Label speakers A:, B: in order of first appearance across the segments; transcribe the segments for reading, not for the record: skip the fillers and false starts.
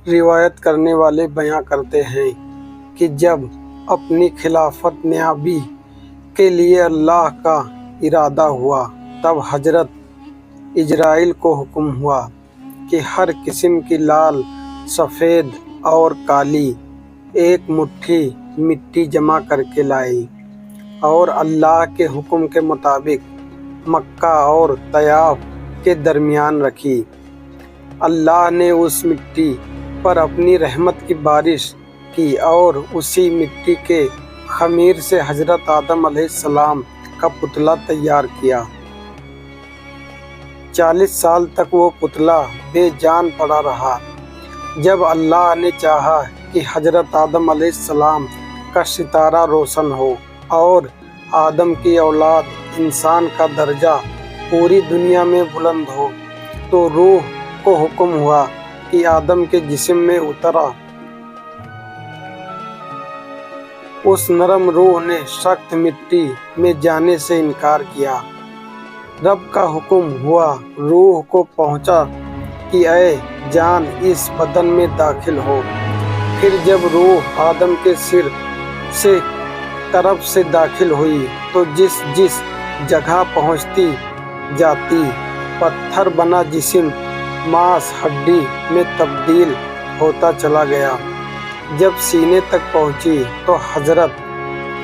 A: روایت کرنے والے بیان کرتے ہیں کہ جب اپنی خلافت نیابی کے لیے اللہ کا ارادہ ہوا تب حضرت اجرائیل کو حکم ہوا کہ ہر قسم کی لال، سفید اور کالی ایک مٹھی مٹی جمع کر کے لائی اور اللہ کے حکم کے مطابق مکہ اور طیاف کے درمیان رکھی۔ اللہ نے اس مٹی پر اپنی رحمت کی بارش کی اور اسی مٹی کے خمیر سے حضرت آدم علیہ السلام کا پتلا تیار کیا۔ 40 سال تک وہ پتلا بے جان پڑا رہا۔ جب اللہ نے چاہا کہ حضرت آدم علیہ السلام کا ستارہ روشن ہو اور آدم کی اولاد انسان کا درجہ پوری دنیا میں بلند ہو تو روح کو حکم ہوا کہ آدم کے جسم میں اترا۔ اس نرم روح نے سخت مٹی میں جانے سے انکار کیا۔ رب کا حکم ہوا، روح کو پہنچا کہ اے جان اس بدن میں داخل ہو۔ پھر جب روح آدم کے سر سے طرف سے داخل ہوئی تو جس جس جگہ پہنچتی جاتی پتھر بنا جسم ماس ہڈی میں تبدیل ہوتا چلا گیا۔ جب سینے تک پہنچی تو حضرت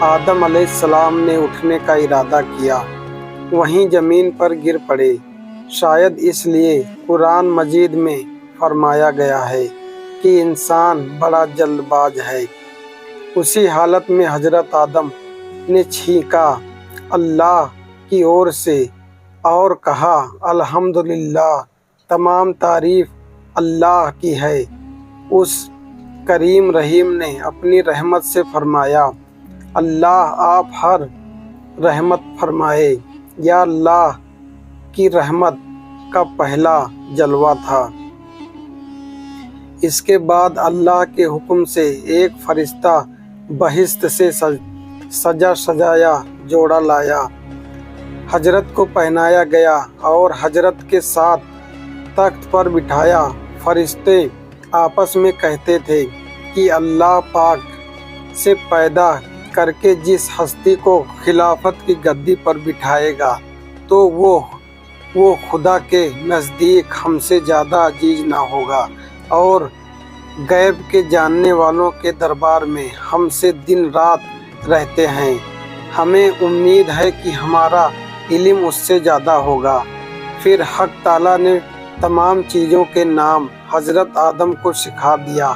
A: آدم علیہ السلام نے اٹھنے کا ارادہ کیا، وہیں زمین پر گر پڑے۔ شاید اس لیے قرآن مجید میں فرمایا گیا ہے کہ انسان بڑا جلد باز ہے۔ اسی حالت میں حضرت آدم نے چھینکا اللہ کی اور سے اور کہا الحمدللہ، تمام تعریف اللہ کی ہے۔ اس کریم رحیم نے اپنی رحمت سے فرمایا، اللہ آپ ہر رحمت فرمائے۔ یا اللہ کی رحمت کا پہلا جلوہ تھا۔ اس کے بعد اللہ کے حکم سے ایک فرشتہ بہشت سے سجا سجایا جوڑا لایا، حضرت کو پہنایا گیا اور حضرت کے ساتھ تخت پر بٹھایا۔ فرشتے آپس میں کہتے تھے کہ اللہ پاک سے پیدا کر کے جس ہستی کو خلافت کی گدی پر بٹھائے گا تو وہ خدا کے نزدیک ہم سے زیادہ عزیز نہ ہوگا، اور غیب کے جاننے والوں کے دربار میں ہم سے دن رات رہتے ہیں۔ ہمیں امید ہے کہ ہمارا علم اس سے زیادہ ہوگا۔ پھر حق تعالیٰ نے تمام چیزوں کے نام حضرت آدم کو سکھا دیا۔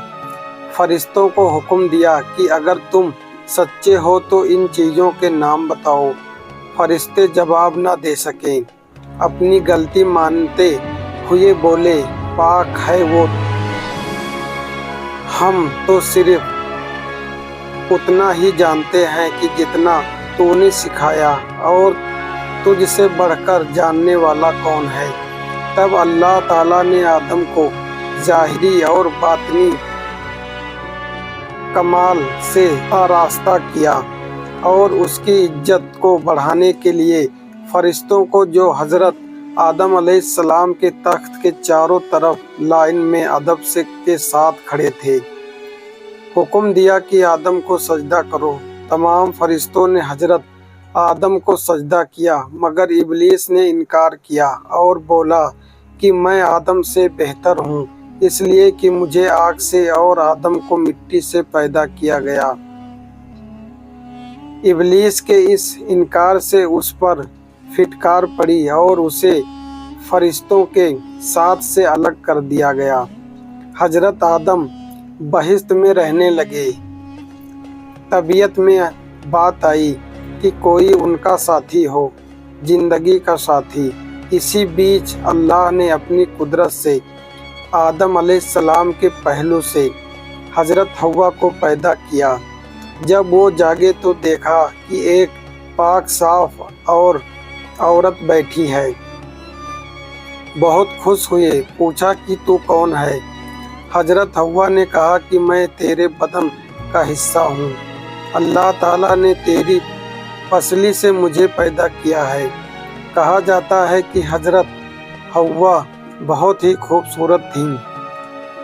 A: فرشتوں کو حکم دیا کہ اگر تم سچے ہو تو ان چیزوں کے نام بتاؤ۔ فرشتے جواب نہ دے سکے۔ اپنی غلطی مانتے ہوئے بولے، پاک ہے وہ، ہم تو صرف اتنا ہی جانتے ہیں کہ جتنا تو نے سکھایا، اور تجھ سے بڑھ کر جاننے والا کون ہے؟ تب اللہ تعالیٰ نے آدم کو ظاہری اور باطنی کمال سے آراستہ کیا، اور اس کی عزت کو بڑھانے کے لیے فرشتوں کو جو حضرت آدم علیہ السلام کے تخت کے چاروں طرف لائن میں ادب کے ساتھ کھڑے تھے، حکم دیا کہ آدم کو سجدہ کرو۔ تمام فرشتوں نے حضرت آدم کو سجدہ کیا، مگر ابلیس نے انکار کیا اور بولا کہ میں آدم سے بہتر ہوں، اس لیے کہ مجھے آگ سے اور آدم کو مٹی سے پیدا کیا گیا۔ ابلیس کے اس انکار سے اس پر پھٹکار پڑی اور اسے فرشتوں کے ساتھ سے الگ کر دیا گیا۔ حضرت آدم بہشت میں رہنے لگے۔ طبیعت میں بات آئی کہ کوئی ان کا ساتھی ہو، زندگی کا ساتھی۔ اسی بیچ اللہ نے اپنی قدرت سے آدم علیہ السلام کے پہلو سے حضرت حوا کو پیدا کیا۔ جب وہ جاگے تو دیکھا کہ ایک پاک صاف اور عورت بیٹھی ہے۔ بہت خوش ہوئے، پوچھا کہ تو کون ہے؟ حضرت حوا نے کہا کہ میں تیرے بدن کا حصہ ہوں، اللہ تعالیٰ نے تیری پسلی سے مجھے پیدا کیا ہے۔ کہا جاتا ہے کہ حضرت حوا بہت ہی خوبصورت تھیں۔